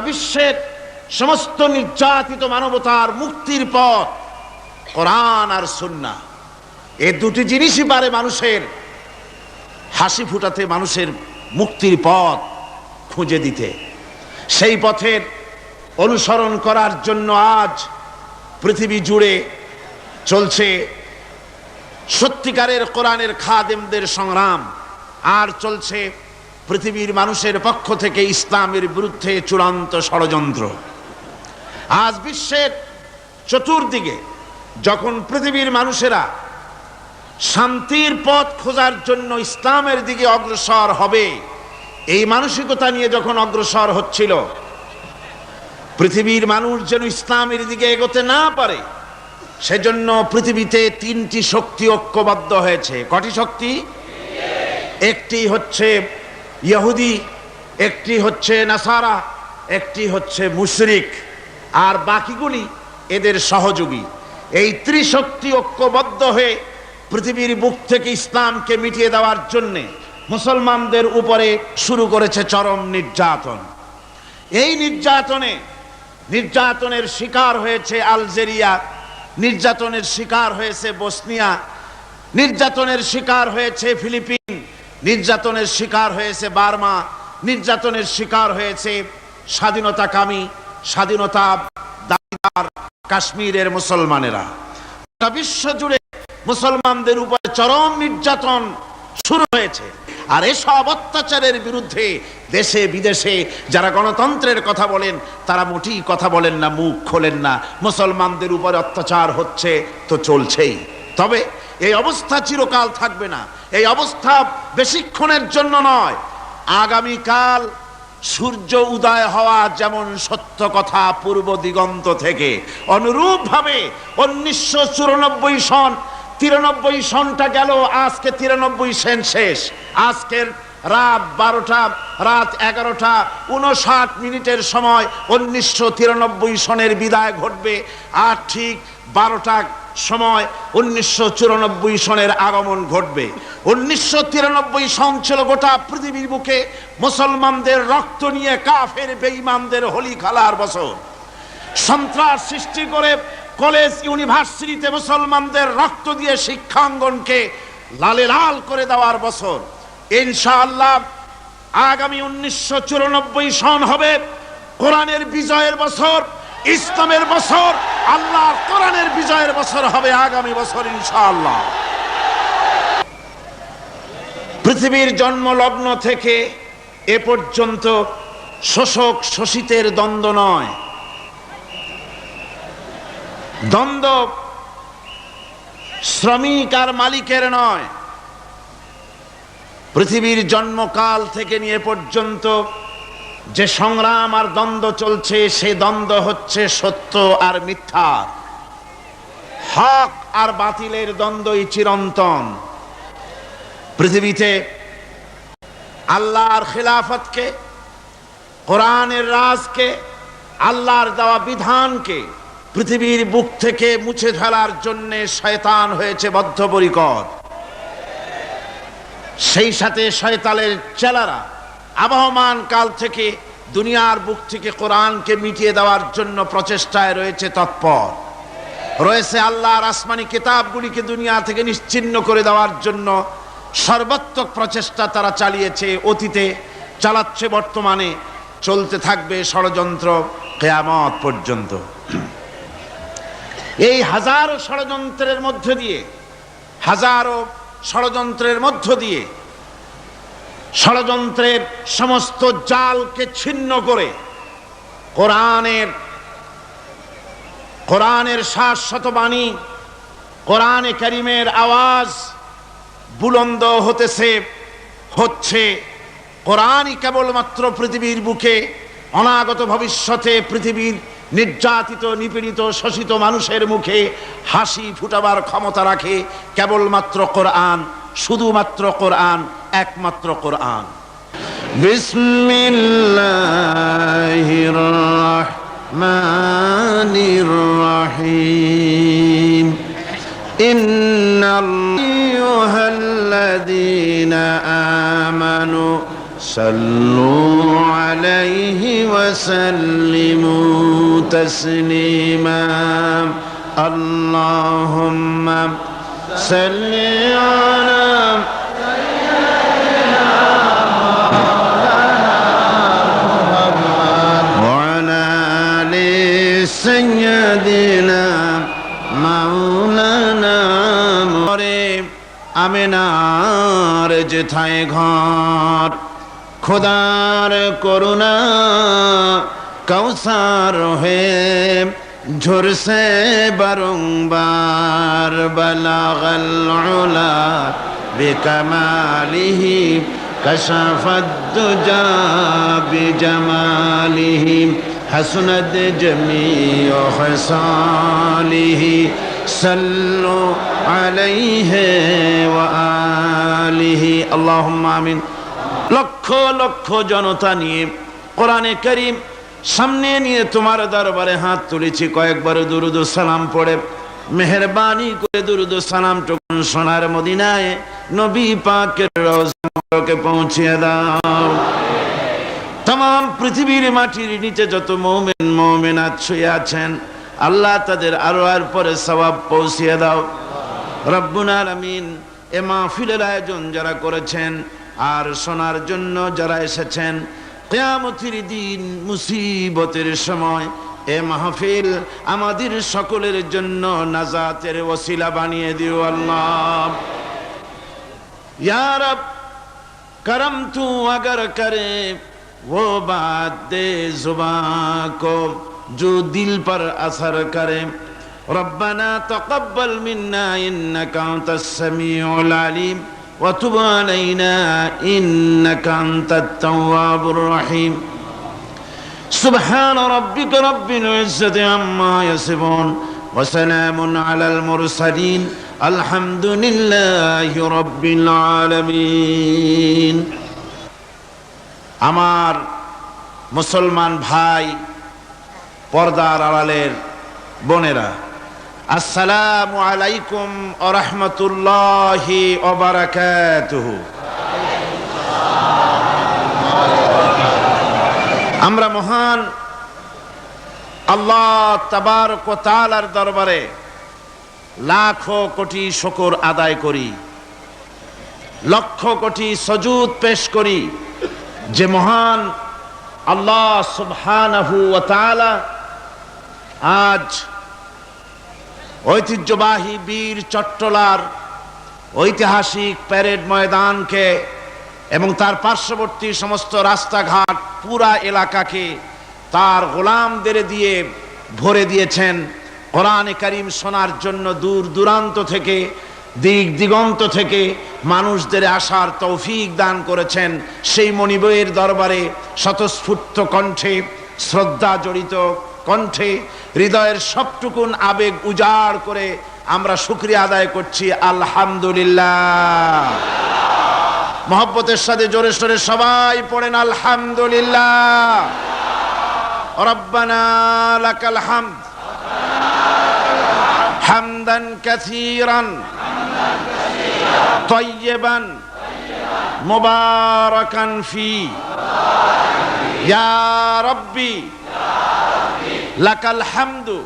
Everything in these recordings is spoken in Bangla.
বিশ্বের সমস্ত নির্যাতিত মানবতার মুক্তির পথ কোরআন আর সুন্নাহ। এই দুটি জিনিসই পারে মানুষের হাসি ফুটাতে, মানুষের মুক্তির পথ খুঁজে দিতে। সেই পথের অনুসরণ করার জন্য আজ পৃথিবী জুড়ে চলছে সত্যিকারের কোরআনের খাদেমদের সংগ্রাম, আর চলছে পৃথিবীর মানুষের পক্ষ থেকে ইসলামের বিরুদ্ধে চূড়ান্ত ষড়যন্ত্র। আজ বিশ্বের চতুর্দিকে যখন পৃথিবীর মানুষেরা শান্তির পথ খোঁজার জন্য ইসলামের দিকে অগ্রসর হবে, এই মানসিকতা নিয়ে যখন অগ্রসর হচ্ছিল, পৃথিবীর মানুষ যেন ইসলামের দিকে এগোতে না পারে, সেজন্য পৃথিবীতে তিনটি শক্তি ঐক্যবদ্ধ হয়েছে। কটি শক্তি? একটি হচ্ছে ইহুদি, একটি হচ্ছে নাসারা, একটি হচ্ছে মুশরিক, আর বাকিগুলি এদের সহযোগী। এই ত্রিশক্তি ঐক্যবদ্ধ হয়ে পৃথিবীর বুক থেকে ইসলামকে মিটিয়ে দেওয়ার জন্যে মুসলমানদের উপরে শুরু করেছে চরম নির্যাতন। এই নির্যাতনের শিকার হয়েছে আলজেরিয়া, নির্যাতনের শিকার হয়েছে বসনিয়া, নির্যাতনের শিকার হয়েছে ফিলিপিন, নির্যাতনের শিকার হয়েছে বার্মা, নির্যাতনের শিকার হয়েছে স্বাধীনতাকামী, স্বাধীনতা দাবিদার কাশ্মীরের মুসলমানেরা। বিশ্ব জুড়ে মুসলমানদের উপরে চরম নির্যাতন শুরু হয়েছে। আর এসব অত্যাচারের বিরুদ্ধে দেশে বিদেশে যারা গণতন্ত্রের কথা বলেন, তারা মোটেই কথা বলেন না, মুখ খোলেন না। মুসলমানদের উপরে অত্যাচার হচ্ছে তো চলছেই। তবে এই অবস্থা চিরকাল থাকবে না, এই অবস্থা বেশিক্ষণের জন্য নয়। আগামীকাল সূর্য উদয় হওয়া যেমন সত্য কথা পূর্ব দিগন্ত থেকে, অনুরূপভাবে 1994 সন 93 সনটা গেল, আজকে 93 সন শেষ। আজকের রাত 11:59 সময় 1993 সনের বিদায় ঘটবে, আর ঠিক 12টার সময় 1994 সনের আগমন ঘটবে। 1993 সন ছিল গোটা পৃথিবীর বুকে মুসলমানদের রক্ত নিয়ে কাফের বেঈমানদের হোলি খেলার বছর। সন্ত্রাস সৃষ্টি করে কলেজ ইউনিভার্সিটিতে মুসলমানদের রক্ত দিয়ে শিক্ষাঙ্গনকে লালে লাল করে দেওয়ার বছর। ইনশাআল্লাহ আগামী 1994 সন হবে কোরআনের বিজয়ের বছর, ইসলামের বছর, আল্লাহর কোরআনের বিজয়ের বছর হবে আগামী বছর ইনশাআল্লাহ। পৃথিবীর জন্মলগ্ন থেকে এ পর্যন্ত শোষক শোষিতের দ্বন্দ্ব নয়, দ্বন্দ্ব শ্রমিক আর মালিকের নয়। পৃথিবীর জন্মকাল থেকে নিয়ে পর্যন্ত যে সংগ্রাম আর দ্বন্দ্ব চলছে, সে দ্বন্দ্ব হচ্ছে সত্য আর মিথ্যা, হক আর বাতিলের দ্বন্দ্বই চিরন্তন। পৃথিবীতে আল্লাহর খিলাফতকে, কোরআনের রাজকে, আল্লাহর দেওয়া বিধানকে পৃথিবীর বুক থেকে মুছে ফেলার জন্য শয়তান হয়েছে বদ্ধপরিকর। সেই সাথে শয়তানের চেলারা আবহমান কাল থেকে দুনিয়ার বুক থেকে কোরআনকে মিটিয়ে দেওয়ার জন্য প্রচেষ্টায় রয়েছে তৎপর, রয়েছে আল্লাহর আসমানি কিতাবগুলিকে দুনিয়া থেকে নিশ্চিহ্ন করে দেওয়ার জন্য সর্বাত্মক প্রচেষ্টা তারা চালিয়েছে, অতীতে চালাচ্ছে, বর্তমানে চলতে থাকবে ষড়যন্ত্র কিয়ামত পর্যন্ত। এই হাজারো ষড়যন্ত্রের মধ্য দিয়ে ষড়যন্ত্রের সমস্ত জালকে ছিন্ন করে কোরআনের শাশ্বত বাণী, কোরআনে কারীমের আওয়াজ বুলন্দ হচ্ছে। কোরআনই কেবলমাত্র পৃথিবীর বুকে অনাগত ভবিষ্যতে পৃথিবীর নির্যাতিত, নিপীড়িত, শোষিত মানুষের মুখে হাসি ফুটাবার ক্ষমতা রাখে। কেবলমাত্র কোরআন, শুধুমাত্র কোরআন, একমাত্র কোরআন। বিসমিল্লাহির রাহমানির রাহিম। ইন্নাল্লাযীনা আমানু صلوا عليه وسلموا تسليما اللهم صل على وعلى آل سيدنا مولانا আমেনার যেথায় ঘর খোদার করুণা কৌসার হয়ে ঝরসে বারংবার বালাগাল উলা বিকামালিহি কাশাফাদ দুজা বিজামালিহি হাসনাত জামিউ খিসালিহি সাল্লু আলাইহি ওয়া আলিহি আল্লাহুম্মা আমিন। লক্ষ লক্ষ জনতা নিয়ে কোরআনে কারীম সামনে নিয়ে তোমার দরবারে হাত তুলেছি, কয়েকবার দুরূদ ও সালাম পড়ে মেহেরবানি করে দুরূদ ও সালামটুকু সোনার মদিনায় নবী পাকের রওজা মুবারকে পৌঁছিয়ে দাও। तमाम পৃথিবীর মাটির নিচে যত মুমিন মুমিনাত শুয়ে আছেন আল্লাহ তাদের আরওয়ার পরে সওয়াব পৌঁছিয়ে দাও রব্বুল আলামিন। এ মাহফিলের আয়োজন যারা করেছেন আর শোনার জন্য যারা এসেছেন, কিয়ামতের দিন মুসিবতের সময় এ মাহফিল আমাদের সকলের জন্য নাজাতের ওসিলা বানিয়ে দিও আল্লাহ। ইয়া রব करम तू अगर करे वो बात दे जुबां को जो दिल पर असर करे। रब्बना तक़ब्बल मिन्ना इन्नका अंतस समीउल अलीम व तुब अलैना इन्नका अंतत तव्वाबुर रहीम। सुब्हान रब्बिका रब्बिल इज्जति अम्मा यसिफून व सलामुन अलल मुरसलीन আলহামদুলিল্লাহি রাব্বিল আলামিন। আমার মুসলমান ভাই, পর্দার আড়ালের বোনেরা, আসসালামু আলাইকুম ওয়া রাহমাতুল্লাহি ওয়া বারাকাতুহু। আমরা মহান আল্লাহ তাবারক ওয়া তাআলার দরবারে লাখো কোটি শুকর আদায় করি, লক্ষ কোটি সজুদ পেশ করি যে মহান আল্লাহ সুবহানাহু ওয়া তাআলা আজ ঐতিহ্যবাহী বীর চট্টলার ঐতিহাসিক প্যারেড ময়দানকে এবং তার পার্শ্ববর্তী সমস্ত রাস্তাঘাট পুরা এলাকাকে তার গোলামদের দিয়ে ভরে দিয়েছেন। কোরআনে কারীম শোনার জন্য দূর দূরান্ত থেকে, দিক দিগন্ত থেকে মানুষদের আসার তৌফিক দান করেছেন। সেই মনিবের দরবারে স্বতঃস্ফূর্ত কণ্ঠে, শ্রদ্ধা জড়িত কণ্ঠে, হৃদয়ের সবটুকুন আবেগ উজাড় করে আমরা শুকরিয়া আদায় করছি আলহামদুলিল্লাহ। মহব্বতের সাথে জোরে সোরে সবাই পড়েন আলহামদুলিল্লাহ। রব্বানা লাকাল হামদ হামদান কাসীরান তাইয়িবান মুবারাকান ফি ইয়া রাব্বি লাকাল হামদু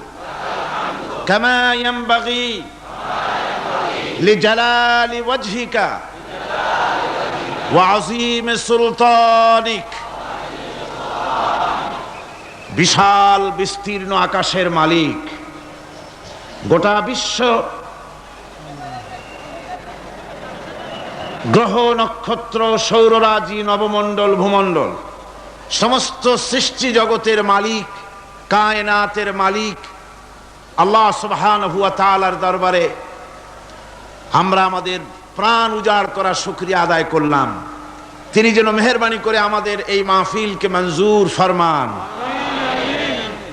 কামা ইয়ানবাগি লিজালালি ওয়াজহিকা ওয়া আযীমি সুলতানিক। বিশাল বিস্তীর্ণ আকাশের মালিক, গোটা বিশ্ব গ্রহ নক্ষত্র সৌররাজি নবমণ্ডল ভূমণ্ডল সমস্ত সৃষ্টি জগতের মালিক, কায়নাতের মালিক আল্লাহ সুবহানাহু ওয়া তাআলার দরবারে আমরা আমাদের প্রাণ উজাড় করা শুকরিয়া আদায় করলাম। তিনি যেন মেহেরবানি করে আমাদের এই মাহফিলকে মঞ্জুর ফরমান।